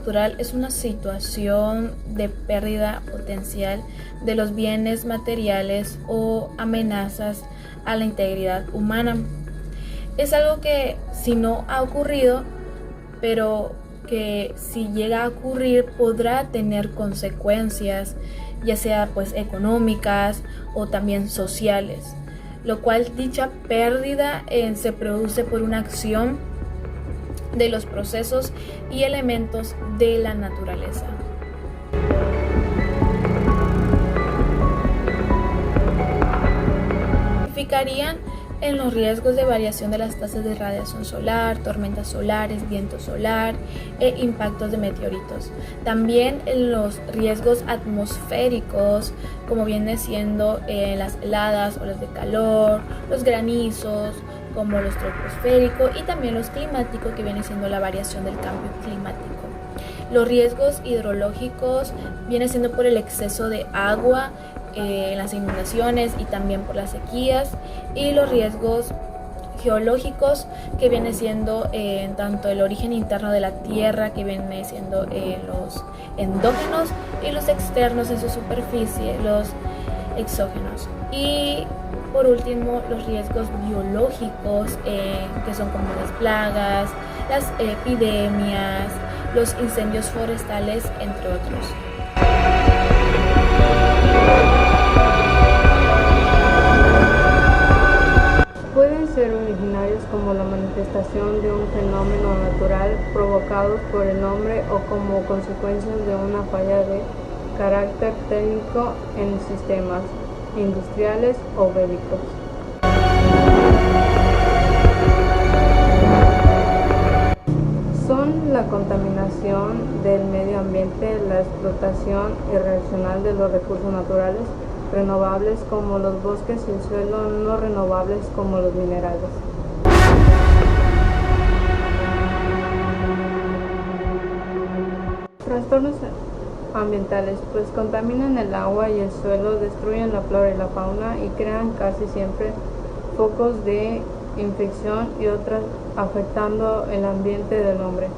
natural es una situación de pérdida potencial de los bienes materiales o amenazas a la integridad humana. Es algo que si no ha ocurrido, pero que si llega a ocurrir podrá tener consecuencias, ya sea pues económicas o también sociales, lo cual dicha pérdida se produce por una acción de los procesos y elementos de la naturaleza. Significarían en los riesgos de variación de las tasas de radiación solar, tormentas solares, viento solar e impactos de meteoritos. También en los riesgos atmosféricos, como viene siendo las heladas, olas de calor, los granizos, como los troposféricos, y también los climáticos, que viene siendo la variación del cambio climático. Los riesgos hidrológicos viene siendo por el exceso de agua, las inundaciones y también por las sequías, y los riesgos geológicos, que viene siendo tanto el origen interno de la tierra, que viene siendo los endógenos, y los externos en su superficie, los exógenos. Y por último, los riesgos biológicos, que son como las plagas, las epidemias, los incendios forestales, entre otros. Pueden ser originarios como la manifestación de un fenómeno natural provocados por el hombre o como consecuencias de una falla de carácter técnico en sistemas industriales o bélicos. Son la contaminación del medio ambiente, la explotación irracional de los recursos naturales renovables como los bosques y el suelo, no renovables como los minerales. Trastornos ambientales, pues contaminan el agua y el suelo, destruyen la flora y la fauna y crean casi siempre focos de infección y otras, afectando el ambiente del hombre.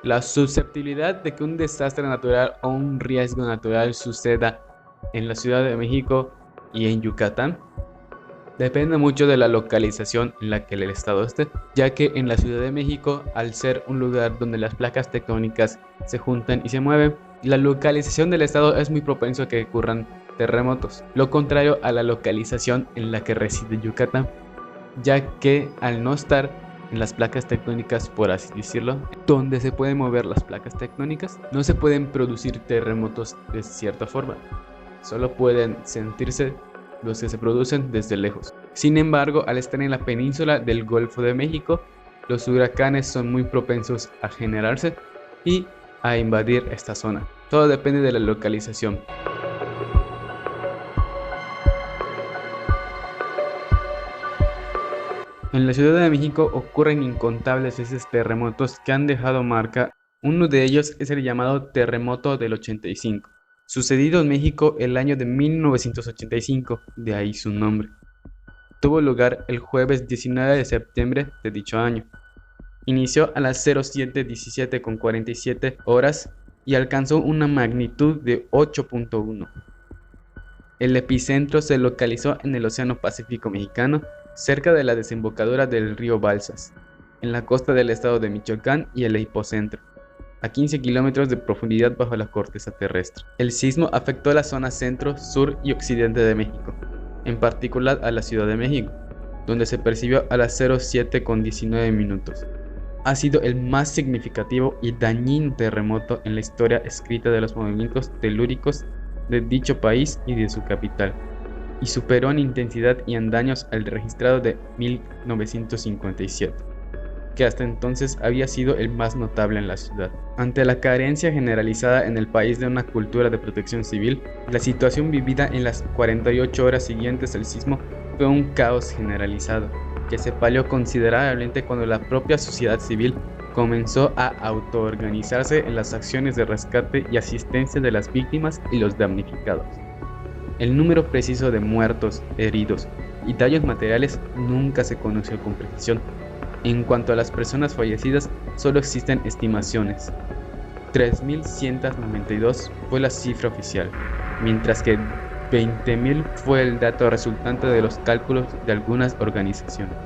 La susceptibilidad de que un desastre natural o un riesgo natural suceda en la Ciudad de México y en Yucatán depende mucho de la localización en la que el estado esté, ya que en la Ciudad de México, al ser un lugar donde las placas tectónicas se juntan y se mueven, la localización del estado es muy propenso a que ocurran terremotos, lo contrario a la localización en la que reside Yucatán, ya que al no estar en las placas tectónicas, por así decirlo, donde se pueden mover las placas tectónicas, no se pueden producir terremotos de cierta forma, solo pueden sentirse los que se producen desde lejos. Sin embargo, al estar en la península del Golfo de México, los huracanes son muy propensos a generarse y a invadir esta zona. Todo depende de la localización. En la Ciudad de México ocurren incontables veces terremotos que han dejado marca. Uno de ellos es el llamado terremoto del 85, sucedido en México el año de 1985, de ahí su nombre. Tuvo lugar el jueves 19 de septiembre de dicho año. Inició a las 07:17:47 horas y alcanzó una magnitud de 8.1. El epicentro se localizó en el Océano Pacífico mexicano, cerca de la desembocadura del río Balsas, en la costa del estado de Michoacán y el hipocentro, a 15 kilómetros de profundidad bajo la corteza terrestre. El sismo afectó a la zona centro, sur y occidente de México, en particular a la Ciudad de México, donde se percibió a las 07:19. Ha sido el más significativo y dañino terremoto en la historia escrita de los movimientos telúricos de dicho país y de su capital, y superó en intensidad y en daños al registrado de 1957, que hasta entonces había sido el más notable en la ciudad. Ante la carencia generalizada en el país de una cultura de protección civil, la situación vivida en las 48 horas siguientes al sismo fue un caos generalizado, que se palió considerablemente cuando la propia sociedad civil comenzó a autoorganizarse en las acciones de rescate y asistencia de las víctimas y los damnificados. El número preciso de muertos, heridos y daños materiales nunca se conoció con precisión. En cuanto a las personas fallecidas, solo existen estimaciones. 3.192 fue la cifra oficial, mientras que 20.000 fue el dato resultante de los cálculos de algunas organizaciones.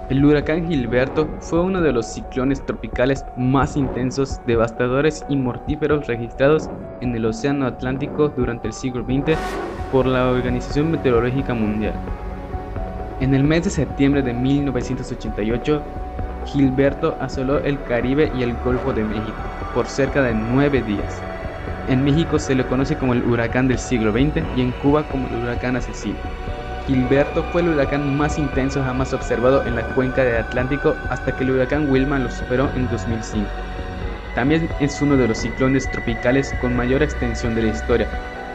El huracán Gilberto fue uno de los ciclones tropicales más intensos, devastadores y mortíferos registrados en el Océano Atlántico durante el siglo XX por la Organización Meteorológica Mundial. En el mes de septiembre de 1988, Gilberto asoló el Caribe y el Golfo de México por cerca de 9 días. En México se le conoce como el huracán del siglo XX y en Cuba como el huracán asesino. Gilberto fue el huracán más intenso jamás observado en la cuenca del Atlántico hasta que el huracán Wilma lo superó en 2005. También es uno de los ciclones tropicales con mayor extensión de la historia.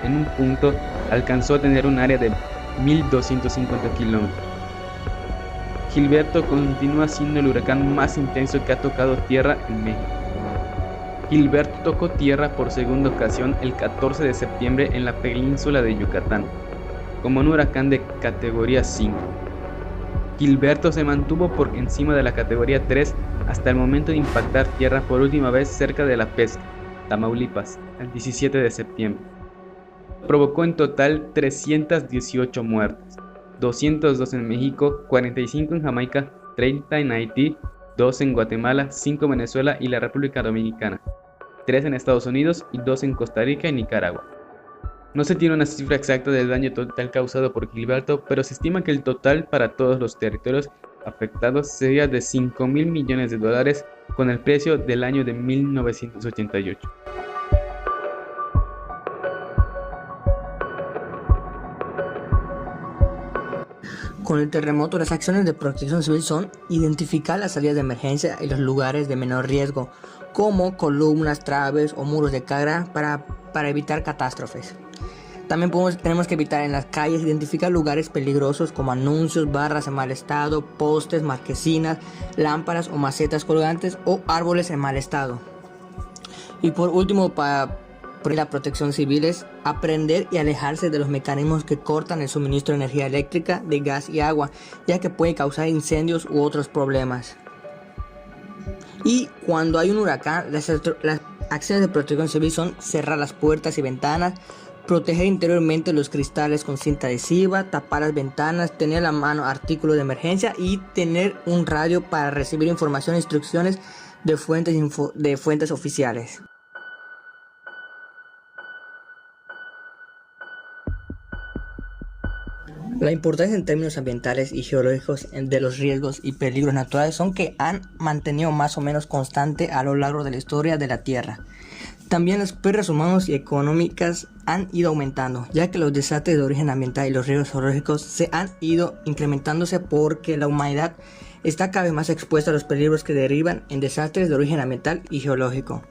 En un punto alcanzó a tener un área de 1.250 kilómetros. Gilberto continúa siendo el huracán más intenso que ha tocado tierra en México. Gilberto tocó tierra por segunda ocasión el 14 de septiembre en la península de Yucatán, como un huracán de categoría 5. Gilberto se mantuvo por encima de la categoría 3 hasta el momento de impactar tierra por última vez cerca de La Pesca, Tamaulipas, el 17 de septiembre. Provocó en total 318 muertes, 202 en México, 45 en Jamaica, 30 en Haití, 2 en Guatemala, 5 en Venezuela y la República Dominicana, 3 en Estados Unidos y 2 en Costa Rica y Nicaragua. No se tiene una cifra exacta del daño total causado por Gilberto, pero se estima que el total para todos los territorios afectados sería de $5.000 millones con el precio del año de 1988. Con el terremoto, las acciones de protección civil son identificar las salidas de emergencia y los lugares de menor riesgo, como columnas, traves o muros de carga para evitar catástrofes. También tenemos que evitar en las calles, identificar lugares peligrosos como anuncios, barras en mal estado, postes, marquesinas, lámparas o macetas colgantes o árboles en mal estado. Y por último, para la protección civil es aprender y alejarse de los mecanismos que cortan el suministro de energía eléctrica, de gas y agua, ya que puede causar incendios u otros problemas. Y cuando hay un huracán, las acciones de protección civil son cerrar las puertas y ventanas, proteger interiormente los cristales con cinta adhesiva, tapar las ventanas, tener a la mano artículos de emergencia y tener un radio para recibir información e instrucciones de fuentes oficiales. La importancia en términos ambientales y geológicos de los riesgos y peligros naturales son que han mantenido más o menos constante a lo largo de la historia de la Tierra. También las pérdidas humanas y económicas han ido aumentando, ya que los desastres de origen ambiental y los riesgos geológicos se han ido incrementándose porque la humanidad está cada vez más expuesta a los peligros que derivan en desastres de origen ambiental y geológico.